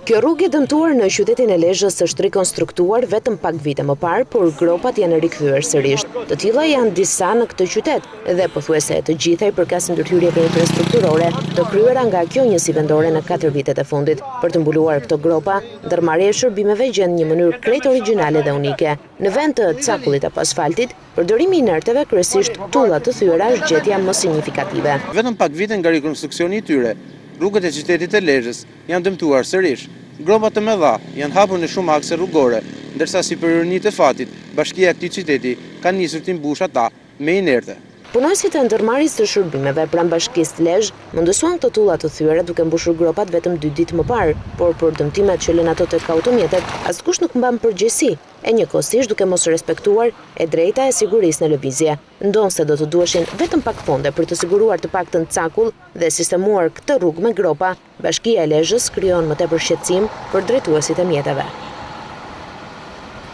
Kjo rrugë e dëmtuar në qytetin e Lezhës është rikonstruktuar vetëm pak vite më parë, por gropat janë rikthyer sërish. Të tilla janë disa në këtë qytet dhe pothuajse të gjitha i përkasin ndërhyrjeve infrastrukturore të kryera nga kjo njësi vendore në 4 vitet e fundit. Për të mbuluar këto gropa, ndërmarrja e shërbimeve gjen një mënyrë krejt origjinale dhe unike. Në vend të cakullit apo asfaltit, përdorimi i inerteve, kryesisht tulla të thyera, është gjetja më signifikative. Vetëm pak vite nga rikonstruksioni i tyre, rrugët e qytetit të Lezhës janë dëmtuar sërish. Gropat të mëdha janë hapur në shumë akse rrugore, ndërsa si për ironit të fatit, bashkia e këtij qyteti ka nisur të mbush ata me inerte. Punojësit e ndërmarrjes së shërbimeve pranë bashkisë Lezhë munduan këto tulla të thyera duke mbushur gropat vetëm 2 ditë më parë, por për dëmtimet që lën ato tek automjetet, askush nuk mban përgjegjësi, e njëkohësisht duke mos respektuar e drejta e sigurisë në lëvizje. Ndonse do të duheshin vetëm pak fonde për të siguruar të paktën cakull dhe sistemuar këtë rrugë me gropa, bashkia e Lezhës krijon më tepër shqetësim për drejtuesit e mjeteve.